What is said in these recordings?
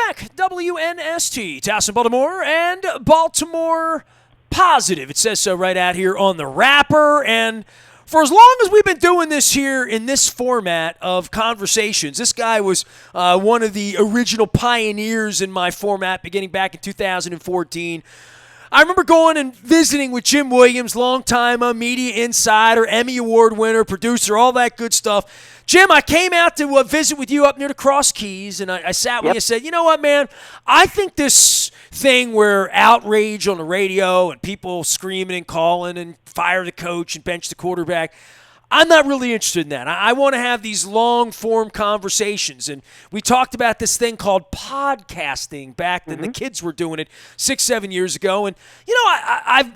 back. WNST, Towson, Baltimore, and Baltimore Positive. It says so right out here on the wrapper. And for as long as we've been doing this here in this format of conversations, this guy was one of the original pioneers in my format beginning back in 2014. I remember going and visiting with Jim Williams, longtime media insider, Emmy Award winner, producer, all that good stuff. Jim, I came out to visit with you up near the Cross Keys, and I sat with you and said, you know what, man, I think this thing where outrage on the radio and people screaming and calling and fire the coach and bench the quarterback, I'm not really interested in that. I want to have these long-form conversations. And we talked about this thing called podcasting back then. The kids were doing it 6-7 years ago. And, you know,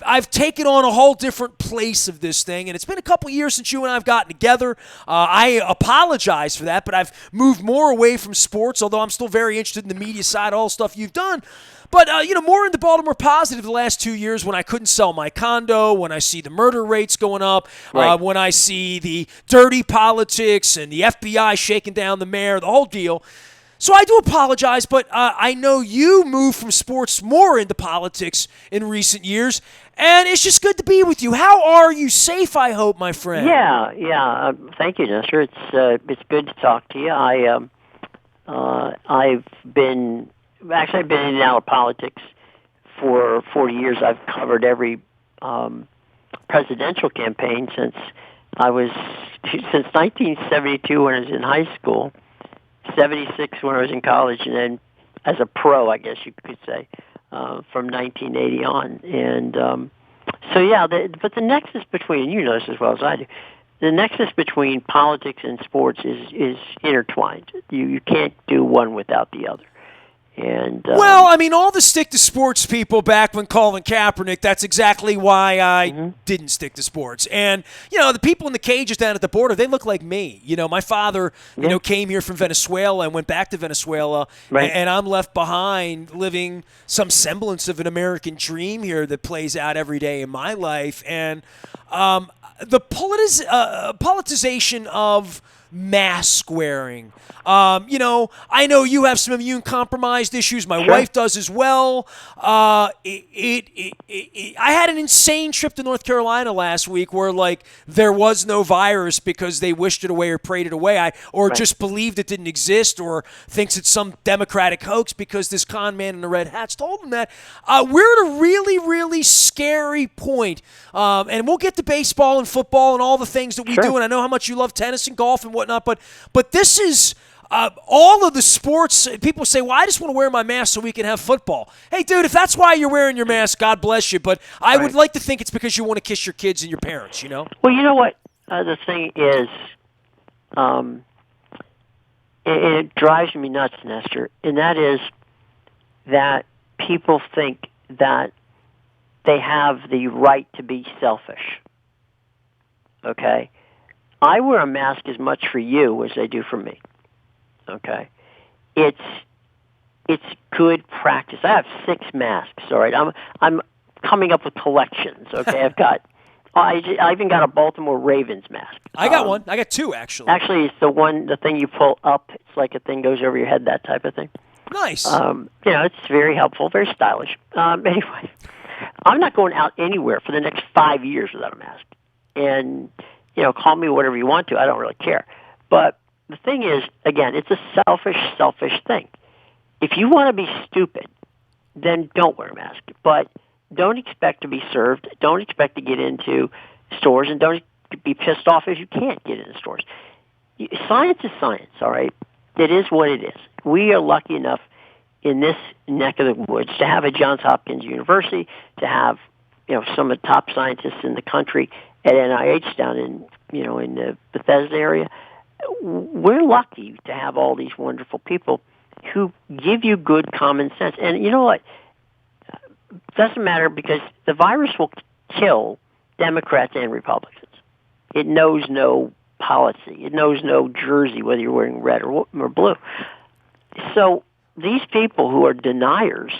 I've taken on a whole different place of this thing. And it's been a couple years since you and I have gotten together. I apologize for that, but I've moved more away from sports, although I'm still very interested in the media side, all the stuff you've done. But, more in the Baltimore Positive the last 2 years when I couldn't sell my condo, when I see the murder rates going up, when I see the dirty politics and the FBI shaking down the mayor, the whole deal. So I do apologize, but I know you moved from sports more into politics in recent years, and it's just good to be with you. How are you? Safe, I hope, my friend. Yeah. Thank you, Nestor. It's good to talk to you. I've been in and out of politics for 40 years. I've covered every presidential campaign since 1972 when I was in high school, 76 when I was in college, and then as a pro, I guess you could say, from 1980 on. And but the nexus between, you know this as well as I do, the nexus between politics and sports is intertwined. You can't do one without the other. And all the stick to sports people back when Colin Kaepernick, that's exactly why I didn't stick to sports. And, the people in the cages down at the border, they look like me. My father, came here from Venezuela and went back to Venezuela. Right. And I'm left behind living some semblance of an American dream here that plays out every day in my life. And the politicization of mask wearing. I know you have some immune-compromised issues. My wife does as well. I had an insane trip to North Carolina last week where, there was no virus because they wished it away or prayed it away, just believed it didn't exist or thinks it's some Democratic hoax because this con man in the red hats told them that. We're at a really, really scary point. And we'll get to baseball and football and all the things that we do, and I know how much you love tennis and golf and whatnot, but this is all of the sports. People say, well, I just want to wear my mask so we can have football. Hey, dude, if that's why you're wearing your mask, God bless you, but I would like to think it's because you want to kiss your kids and your parents, Well, you know what? The thing is, it drives me nuts, Nestor, and that is that people think that they have the right to be selfish. Okay? I wear a mask as much for you as they do for me. Okay? It's good practice. I have 6 masks, all right? I'm coming up with collections, okay? I even got a Baltimore Ravens mask. I got one. I got 2, actually. Actually, it's the thing you pull up. It's like a thing goes over your head, that type of thing. Nice. It's very helpful, very stylish. Anyway, I'm not going out anywhere for the next 5 years without a mask. And, call me whatever you want to. I don't really care. But the thing is, again, it's a selfish thing. If you want to be stupid, then don't wear a mask. But don't expect to be served. Don't expect to get into stores, and don't be pissed off if you can't get into stores. Science is science, all right? It is what it is. We are lucky enough in this neck of the woods to have a Johns Hopkins University, to have some of the top scientists in the country at NIH down in the Bethesda area. We're lucky to have all these wonderful people who give you good common sense. And you know what? It doesn't matter, because the virus will kill Democrats and Republicans. It knows no policy. It knows no jersey, whether you're wearing red or blue. So these people who are deniers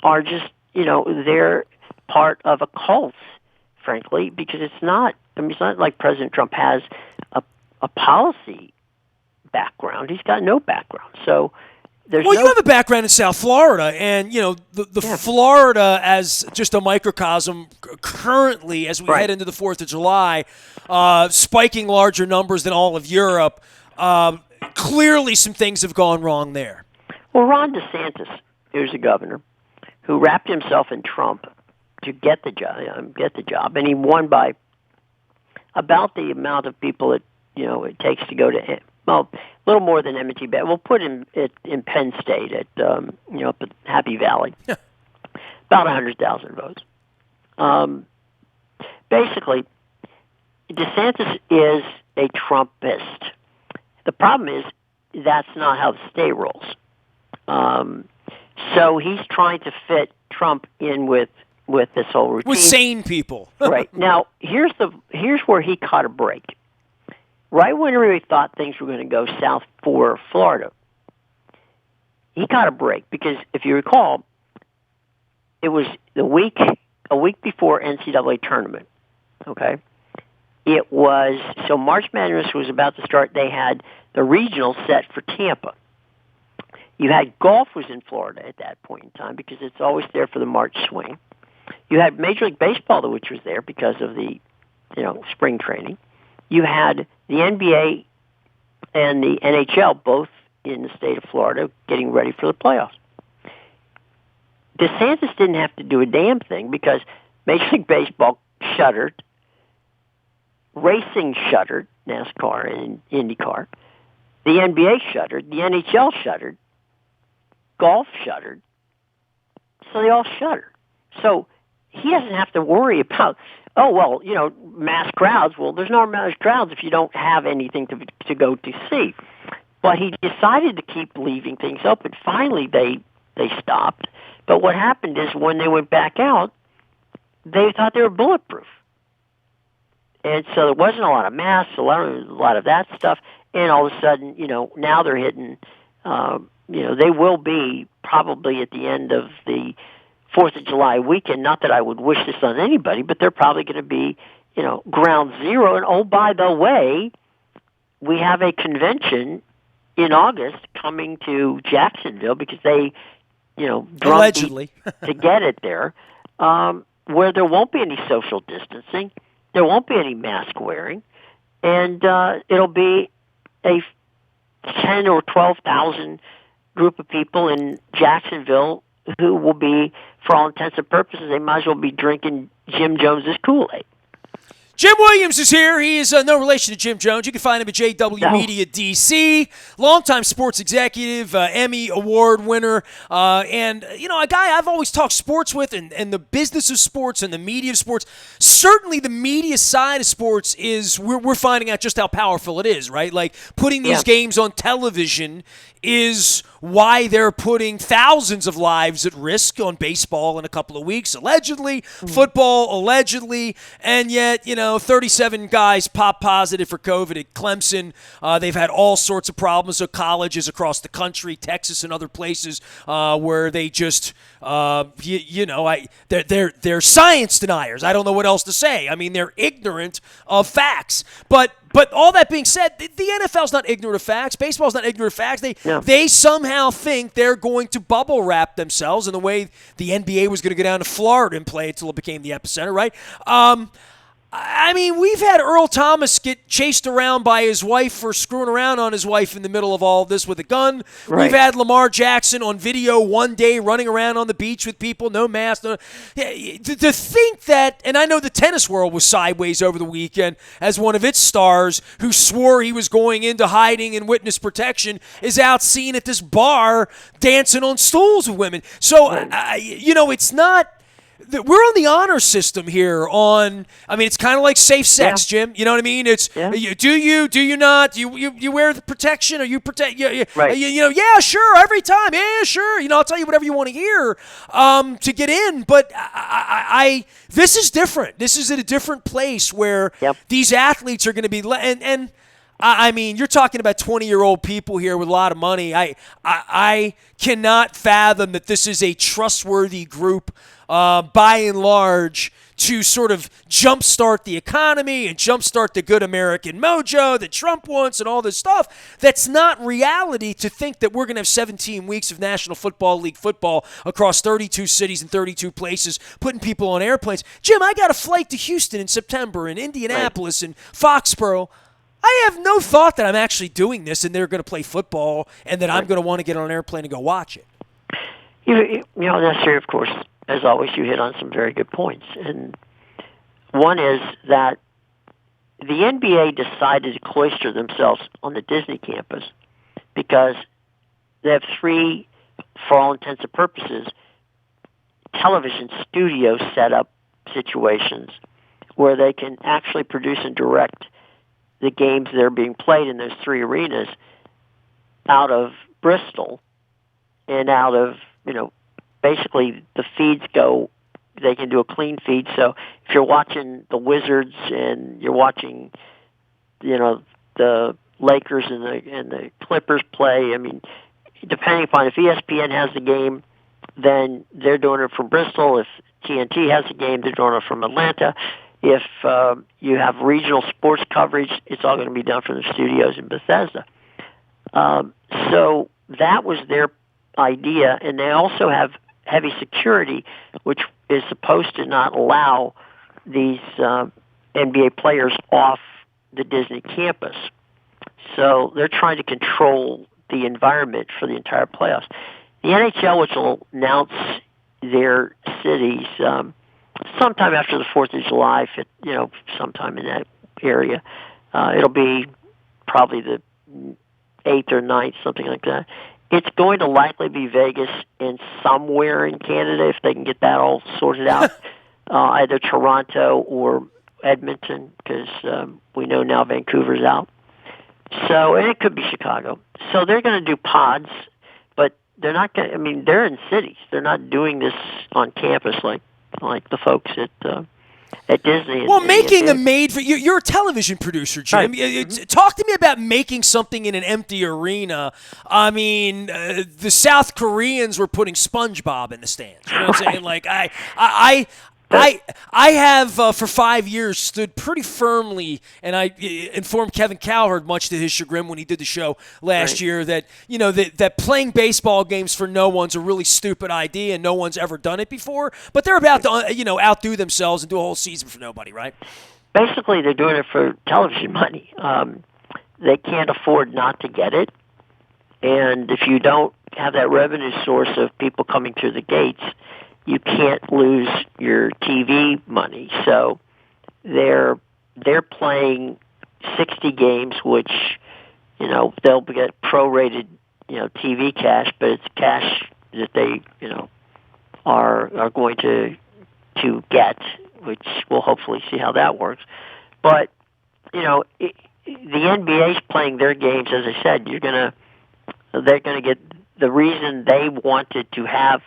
are just, they're part of a cult, frankly, because it's not like President Trump has a policy background. He's got no background. So there's well, no, you have a background in South Florida, and the Florida as just a microcosm currently as we head into the 4th of July, spiking larger numbers than all of Europe. Clearly, some things have gone wrong there. Well, Ron DeSantis, who's the governor, who wrapped himself in Trump to get the job, and he won by about the amount of people that it takes to go to, well, a little more than M&T Bank. We'll put him in Penn State at up at Happy Valley, about 100,000 votes. Basically, DeSantis is a Trumpist. The problem is that's not how the state rolls. So he's trying to fit Trump in with this whole routine. With sane people. Right. Now, here's where he caught a break. Right when everybody thought things were going to go south for Florida, he caught a break because if you recall, it was a week before NCAA tournament. Okay? It was, so March Madness was about to start. They had the regional set for Tampa. You had golf was in Florida at that point in time because it's always there for the March swing. You had Major League Baseball, which was there because of the, spring training. You had the NBA and the NHL both in the state of Florida getting ready for the playoffs. DeSantis didn't have to do a damn thing because Major League Baseball shuttered, racing shuttered, NASCAR and IndyCar, the NBA shuttered, the NHL shuttered, golf shuttered, so they all shuttered. So he doesn't have to worry about, mass crowds. Well, there's no mass crowds if you don't have anything to go to see. But he decided to keep leaving things open. Finally, they stopped. But what happened is when they went back out, they thought they were bulletproof. And so there wasn't a lot of masks, a lot of that stuff. And all of a sudden, now they're hitting, they will be probably at the end of the 4th of July weekend. Not that I would wish this on anybody, but they're probably going to be, ground zero. And oh, by the way, we have a convention in August coming to Jacksonville because they, allegedly to get it there, where there won't be any social distancing, there won't be any mask wearing, and it'll be a 10 or 12,000 group of people in Jacksonville who will be, for all intents and purposes, they might as well be drinking Jim Jones's Kool-Aid. Jim Williams is here. He is no relation to Jim Jones. You can find him at JW Media DC. Longtime sports executive, Emmy Award winner, and a guy I've always talked sports with, and the business of sports and the media of sports. Certainly, the media side of sports is we're finding out just how powerful it is. Right, like putting these games on television is why they're putting thousands of lives at risk on baseball in a couple of weeks, allegedly, football, allegedly, and yet, 37 guys pop positive for COVID at Clemson. They've had all sorts of problems at colleges across the country, Texas and other places, where they just, they're science deniers. I don't know what else to say. I mean, they're ignorant of facts. But all that being said, the NFL's not ignorant of facts. Baseball's not ignorant of facts. They somehow think they're going to bubble wrap themselves in the way the NBA was going to go down to Florida and play until it became the epicenter, right? I mean, we've had Earl Thomas get chased around by his wife for screwing around on his wife in the middle of all of this with a gun. Right. We've had Lamar Jackson on video one day running around on the beach with people, no mask. To think that, and I know the tennis world was sideways over the weekend as one of its stars who swore he was going into hiding and witness protection is out seen at this bar dancing on stools with women. So, it's not... We're on the honor system here it's kind of like safe sex, Jim. You know what I mean? It's do you not? Do you wear the protection? Or you protect? Right. Yeah, sure, every time. Yeah, sure. I'll tell you whatever you want to hear to get in. But this is different. This is at a different place where these athletes are going to be and I mean, you're talking about 20-year-old people here with a lot of money. I cannot fathom that this is a trustworthy group, by and large, to sort of jumpstart the economy and jumpstart the good American mojo that Trump wants and all this stuff. That's not reality to think that we're going to have 17 weeks of National Football League football across 32 cities and 32 places, putting people on airplanes. Jim, I got a flight to Houston in September and Indianapolis and Foxborough. I have no thought that I'm actually doing this and they're going to play football and that I'm going to want to get on an airplane and go watch it. You know, that's true, of course. As always, you hit on some very good points. And one is that the NBA decided to cloister themselves on the Disney campus because they have three, for all intents and purposes, television studio setup situations where they can actually produce and direct the games that are being played in those three arenas out of Bristol and out of, basically the feeds go, they can do a clean feed. So if you're watching the Wizards and you're watching, the Lakers and the Clippers play, I mean, depending upon if ESPN has the game, then they're doing it from Bristol. If TNT has a game, they're doing it from Atlanta. If you have regional sports coverage, it's all going to be done from the studios in Bethesda. So that was their idea, and they also have heavy security, which is supposed to not allow these NBA players off the Disney campus. So they're trying to control the environment for the entire playoffs. The NHL, which will announce their cities sometime after the 4th of July, sometime in that area. It'll be probably the 8th or 9th, something like that. It's going to likely be Vegas and somewhere in Canada if they can get that all sorted out, either Toronto or Edmonton, because we know now Vancouver's out. So, and it could be Chicago. So they're going to do pods, but they're not going to, I mean, they're in cities. They're not doing this on campus like the folks at Disney. Well, making a made for you're a television producer, Jim. Right. Talk to me about making something in an empty arena. I mean, the South Koreans were putting SpongeBob in the stands. You know what I'm saying? Like I have for 5 years stood pretty firmly, and I informed Kevin Cowherd, much to his chagrin when he did the show last year, that that playing baseball games for no one's a really stupid idea, and no one's ever done it before. But they're about to outdo themselves and do a whole season for nobody, right? Basically, they're doing it for television money. They can't afford not to get it, and if you don't have that revenue source of people coming through the gates, you can't lose your TV money. So they're playing 60 games, which they'll get prorated TV cash, but it's cash that they are going to get, which we'll hopefully see how that works. But the NBA's playing their games, as I said. They're gonna get the reason they wanted to have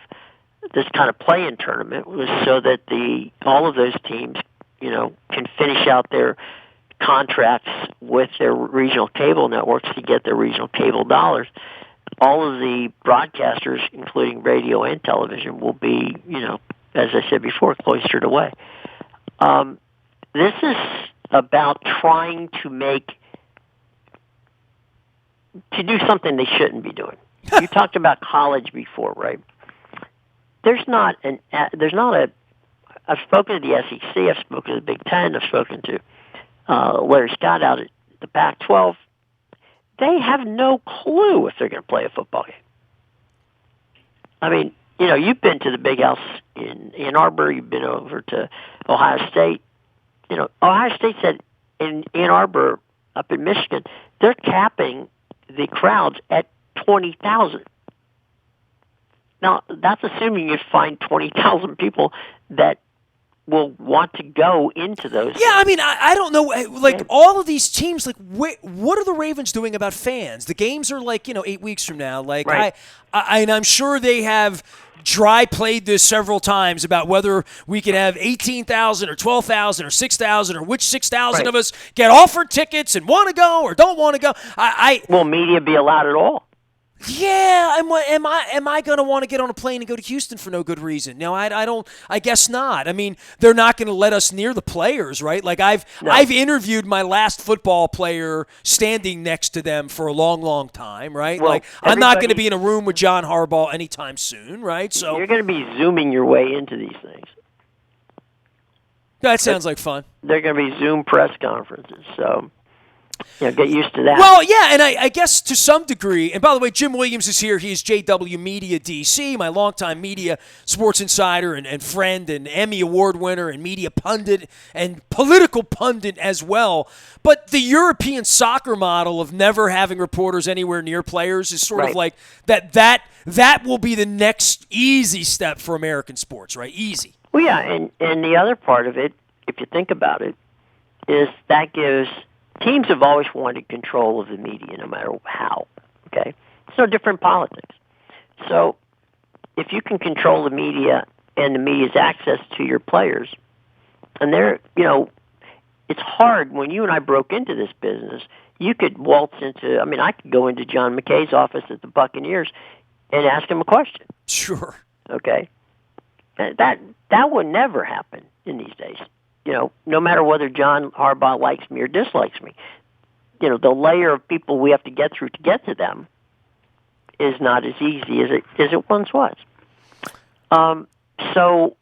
this kind of play-in tournament was so that all of those teams, can finish out their contracts with their regional cable networks to get their regional cable dollars. All of the broadcasters, including radio and television, will be, as I said before, cloistered away. This is about trying to do something they shouldn't be doing. You talked about college before, right? I've spoken to the SEC, I've spoken to the Big Ten, I've spoken to Larry Scott out at the Pac-12. They have no clue if they're going to play a football game. I mean, you've been to the Big House in Ann Arbor, you've been over to Ohio State. Ohio State said in Ann Arbor, up in Michigan, they're capping the crowds at 20,000. Now, that's assuming you find 20,000 people that will want to go into those. Yeah, I mean, I don't know. Like, all of these teams, like, what are the Ravens doing about fans? The games are, 8 weeks from now. Like, right. And I'm sure they have dry played this several times about whether we can have 18,000 or 12,000 or 6,000 or which 6,000 of us get offered tickets and want to go or don't want to go. Will media be allowed at all? Yeah, am I going to want to get on a plane and go to Houston for no good reason? No, I don't. I guess not. I mean, they're not going to let us near the players, right? Like I've interviewed my last football player standing next to them for a long, long time, right? Well, like I'm not going to be in a room with John Harbaugh anytime soon, right? So you're going to be zooming your way into these things. That sounds like fun. They're going to be Zoom press conferences, so get used to that. Well, yeah, and I guess to some degree, and by the way, Jim Williams is here. He is JW Media DC, my longtime media sports insider and friend and Emmy Award winner and media pundit and political pundit as well. But the European soccer model of never having reporters anywhere near players is sort of like that will be the next easy step for American sports, right? Easy. Well, yeah, and the other part of it, if you think about it, is that gives teams have always wanted control of the media, no matter how. Okay, it's no different in politics. So, if you can control the media and the media's access to your players, and it's hard when you and I broke into this business. You could waltz into. I mean, I could go into John McKay's office at the Buccaneers and ask him a question. Sure. Okay. That would never happen in these days. No matter whether John Harbaugh likes me or dislikes me, the layer of people we have to get through to get to them is not as easy as it once was. So,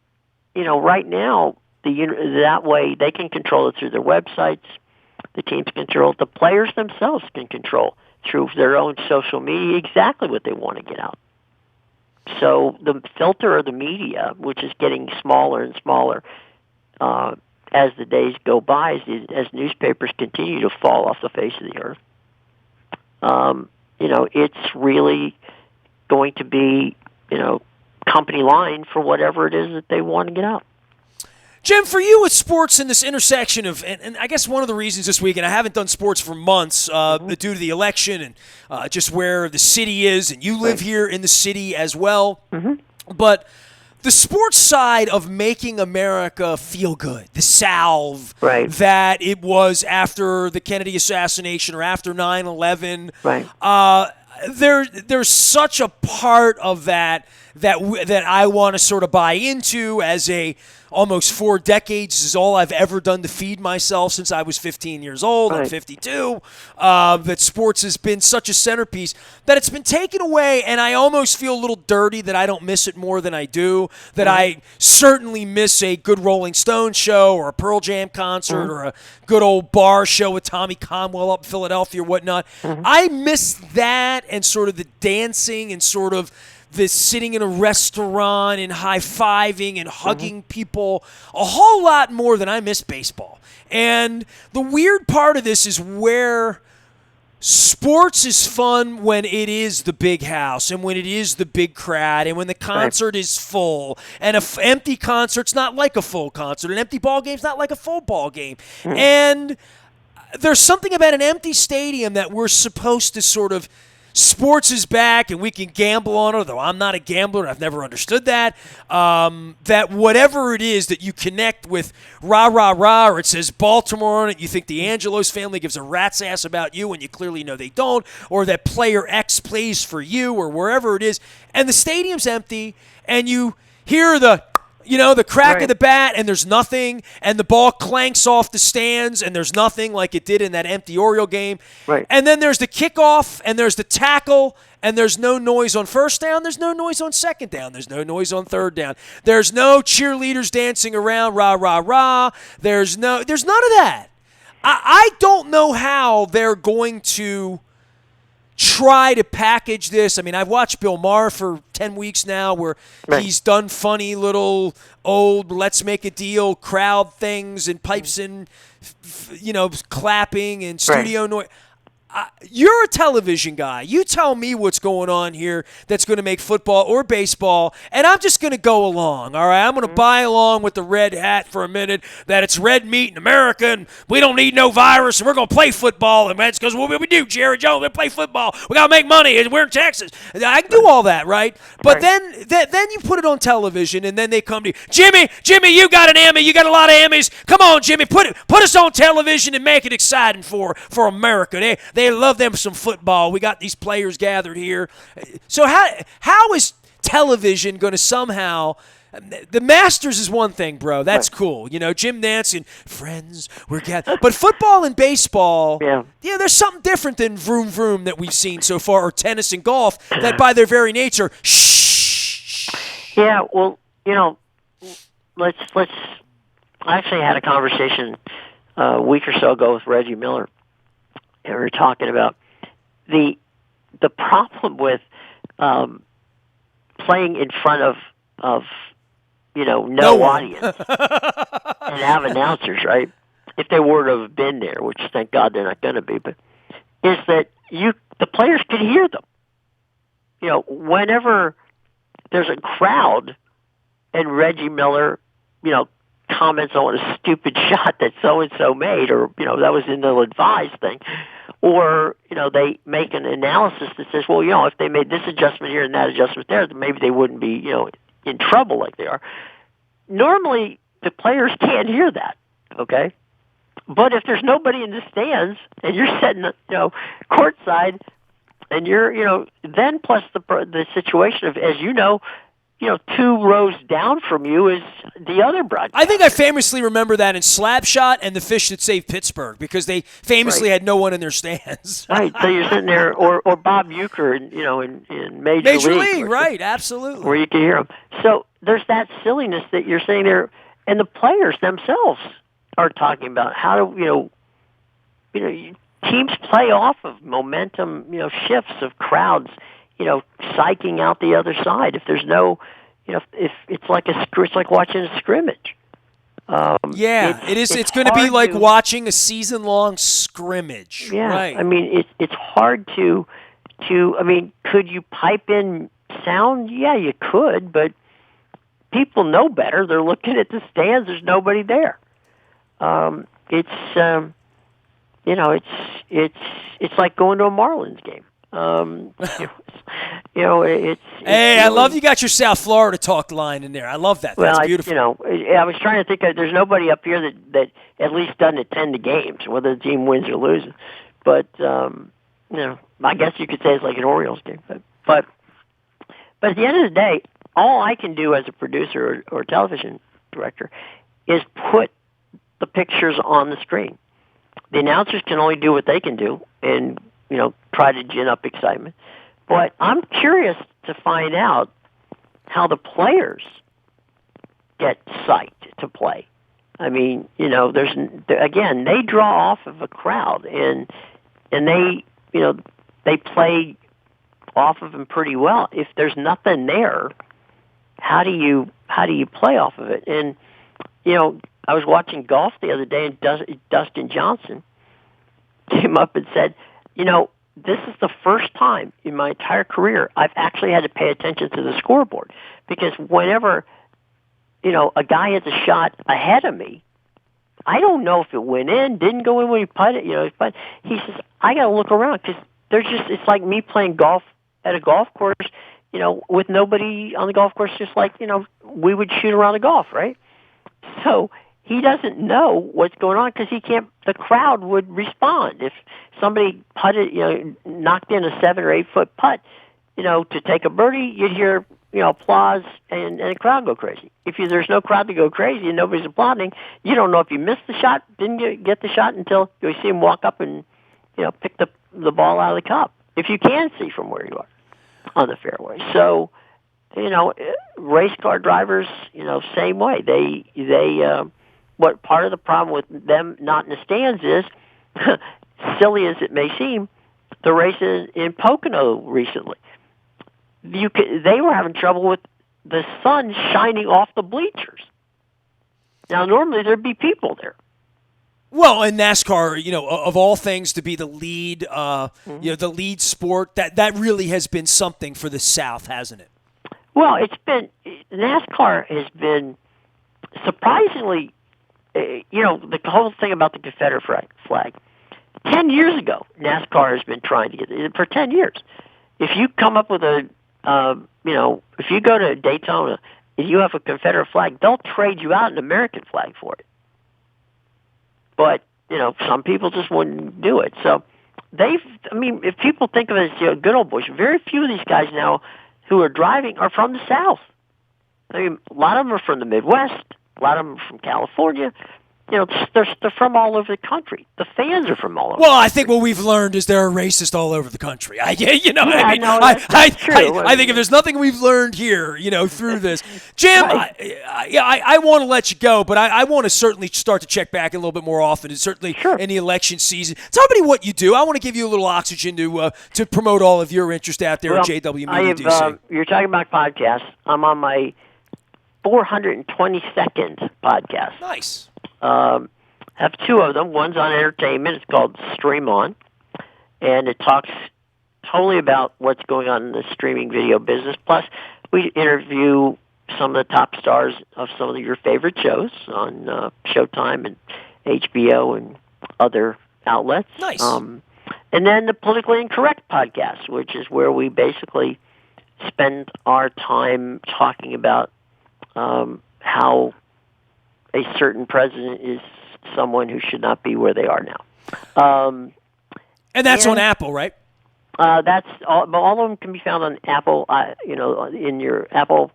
right now, that way they can control it through their websites. The teams control it. The players themselves can control through their own social media exactly what they want to get out. So the filter of the media, which is getting smaller and smaller as the days go by, as newspapers continue to fall off the face of the earth, it's really going to be, company line for whatever it is that they want to get out. Jim, for you with sports in this intersection of, and I guess one of the reasons this week, and I haven't done sports for months due to the election and just where the city is, and you live here in the city as well, but the sports side of making America feel good, the salve that it was after the Kennedy assassination or after 9/11, there's such a part of that I want to sort of buy into as almost 4 decades is all I've ever done to feed myself since I was 15 years old. I'm 52. That sports has been such a centerpiece that it's been taken away, and I almost feel a little dirty that I don't miss it more than I do, that I certainly miss a good Rolling Stones show or a Pearl Jam concert or a good old bar show with Tommy Conwell up in Philadelphia or whatnot. I miss that and sort of the dancing and sort of this sitting in a restaurant and high-fiving and hugging people a whole lot more than I miss baseball. And the weird part of this is where sports is fun when it is the big house and when it is the big crowd and when the concert is full. And an empty concert's not like a full concert. An empty ball game's not like a full ball game. And there's something about an empty stadium that we're supposed to sort of sports is back and we can gamble on it, although I'm not a gambler and I've never understood that. That whatever it is that you connect with rah, rah, rah, or it says Baltimore on it, you think the Angelos family gives a rat's ass about you and you clearly know they don't, or that player X plays for you or wherever it is, and the stadium's empty and you hear the crack of the bat, and there's nothing, and the ball clanks off the stands, and there's nothing like it did in that empty Oriole game. And then there's the kickoff, and there's the tackle, and there's no noise on first down. There's no noise on second down. There's no noise on third down. There's no cheerleaders dancing around, rah, rah, rah. There's none of that. I don't know how they're going to try to package this. I mean, I've watched Bill Maher for 10 weeks now where he's done funny little old let's make a deal crowd things and pipes in, clapping and studio noise. You're a television guy. You tell me what's going on here that's going to make football or baseball, and I'm just going to go along, all right? I'm going to buy along with the red hat for a minute, that it's red meat in America, and we don't need no virus, and we're going to play football, and that's because what we do, Jerry Jones, we play football. We got to make money, and we're in Texas. I can do all that, right? But then you put it on television, and then they come to you, Jimmy, you got an Emmy. You got a lot of Emmys. Come on, Jimmy, put us on television and make it exciting for America. They love them some football. We got these players gathered here. So how is television going to somehow – the Masters is one thing, bro. That's cool. Jim Nantz and friends, we're gathered. But football and baseball, there's something different than vroom vroom that we've seen so far, or tennis and golf, that by their very nature, shh. Yeah, well, let's. I actually had a conversation a week or so ago with Reggie Miller, and we were talking about the problem with playing in front of no audience and have announcers, right? If they were to have been there, which thank God they're not going to be, but is that the players could hear them. Whenever there's a crowd and Reggie Miller, comments on a stupid shot that so-and-so made, or, that was in the advised thing, or, they make an analysis that says, well, if they made this adjustment here and that adjustment there, then maybe they wouldn't be, in trouble like they are. Normally, the players can't hear that, okay? But if there's nobody in the stands and you're sitting, courtside, and you're, then plus the situation of, as two rows down from you is the other broadcast. I think I famously remember that in Slapshot and The Fish That Saved Pittsburgh, because they famously had no one in their stands. Right, so you're sitting there, or Bob Uecker, in Major League. Right, absolutely. Where you can hear them. So there's that silliness that you're saying there, and the players themselves are talking about how do, teams play off of momentum, shifts of crowds, psyching out the other side. If there's no, if it's like watching a scrimmage. It is. It's going to be like watching a season-long scrimmage. Yeah, right. I mean, it's hard to. I mean, could you pipe in sound? Yeah, you could, but people know better. They're looking at the stands. There's nobody there. It's like going to a Marlins game. It's hey, I love you got your South Florida talk line in there. I love that. That's beautiful. I was trying to think of, there's nobody up here that at least doesn't attend the games, whether the team wins or loses. But I guess you could say it's like an Orioles game. But at the end of the day, all I can do as a producer or television director is put the pictures on the screen. The announcers can only do what they can do, and try to gin up excitement. But I'm curious to find out how the players get psyched to play. I mean, they draw off of a crowd, and they play off of them pretty well. If there's nothing there, how do you play off of it? And I was watching golf the other day, and Dustin Johnson came up and said, this is the first time in my entire career I've actually had to pay attention to the scoreboard, because whenever, a guy hits a shot ahead of me, I don't know if it went in, didn't go in when he putted, but he says, I got to look around, because it's like me playing golf at a golf course, with nobody on the golf course, just like, we would shoot around the golf, right? So he doesn't know what's going on, because the crowd would respond. If somebody putted, knocked in a 7 or 8 foot putt, to take a birdie, you'd hear, applause and the crowd go crazy. If there's no crowd to go crazy and nobody's applauding, you don't know if you missed the shot, didn't get the shot until you see him walk up and, pick the ball out of the cup. If you can see from where you are on the fairway. So, race car drivers, same way. What part of the problem with them not in the stands is, silly as it may seem, the races in Pocono recently, they were having trouble with the sun shining off the bleachers. Now, normally there'd be people there. Well, in NASCAR, of all things, to be the lead, the lead sport, that really has been something for the South, hasn't it? Well, NASCAR has been surprisingly, the whole thing about the Confederate flag. 10 years ago, NASCAR has been trying to get it for 10 years. If you come up with if you go to Daytona and you have a Confederate flag, they'll trade you out an American flag for it. But, some people just wouldn't do it. So if people think of it as good old boys, very few of these guys now who are driving are from the South. I mean, a lot of them are from the Midwest. A lot of them are from California. They're from all over the country. The fans are from all over. Well, I think what we've learned is there are racists all over the country. I think if there's nothing we've learned here, through this, Jim, Right. I want to let you go, but I want to certainly start to check back a little bit more often, and certainly Sure. in the election season. Tell me what you do. I want to give you a little oxygen to promote all of your interest out there at JW Media DC. You're talking about podcasts. I'm on my 422nd podcast. Nice. Have two of them. One's on entertainment. It's called Stream On, and it talks totally about what's going on in the streaming video business. Plus, we interview some of the top stars of some of your favorite shows on Showtime and HBO and other outlets. Nice. And then the Politically Incorrect podcast, which is where we basically spend our time talking about how a certain president is someone who should not be where they are now. And that's on Apple, right? That's all of them can be found on Apple. In your Apple,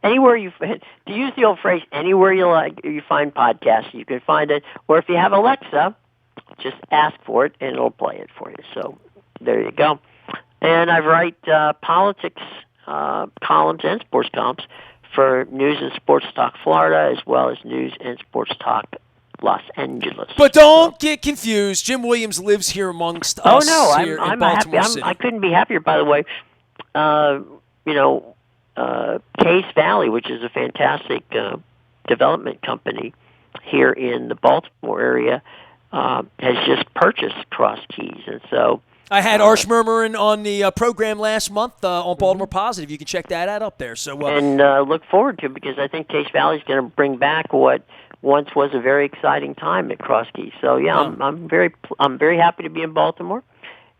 anywhere to use the old phrase, anywhere you find podcasts, you can find it. Or if you have Alexa, just ask for it and it'll play it for you. So there you go. And I write politics columns and sports columns for News and Sports Talk Florida, as well as News and Sports Talk Los Angeles. But don't get confused. Jim Williams lives here amongst us here in Baltimore City. I couldn't be happier, by the way. Case Valley, which is a fantastic development company here in the Baltimore area, has just purchased Cross Keys. And so I had Arsh Murmurin on the program last month on Baltimore Positive. You can check that out up there. So and look forward to it, because I think Case Valley is going to bring back what once was a very exciting time at Cross Keys. So I'm very happy to be in Baltimore,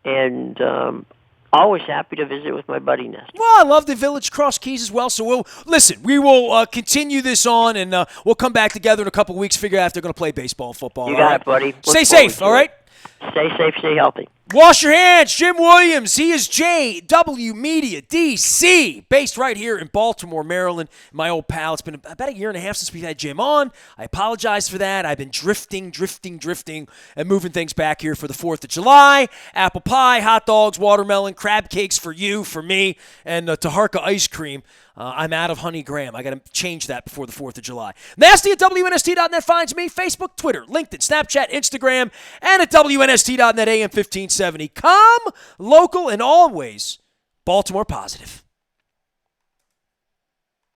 and always happy to visit with my buddy Ness. Well, I love the Village Cross Keys as well. So we will continue this on, and we'll come back together in a couple of weeks, figure out if they're going to play baseball and football. You got it, buddy. Stay safe, all right? Stay safe, stay healthy. Wash your hands. Jim Williams, he is JW Media DC, based right here in Baltimore, Maryland. My old pal. It's been about a year and a half since we had Jim on. I apologize for that. I've been drifting, and moving things back here for the 4th of July. Apple pie, hot dogs, watermelon, crab cakes for you, for me, and Taharka ice cream. I'm out of Honey Graham. I got to change that before the 4th of July. Nasty at WNST.net finds me. Facebook, Twitter, LinkedIn, Snapchat, Instagram, and at WNST.net AM 1570. Come local and always Baltimore positive.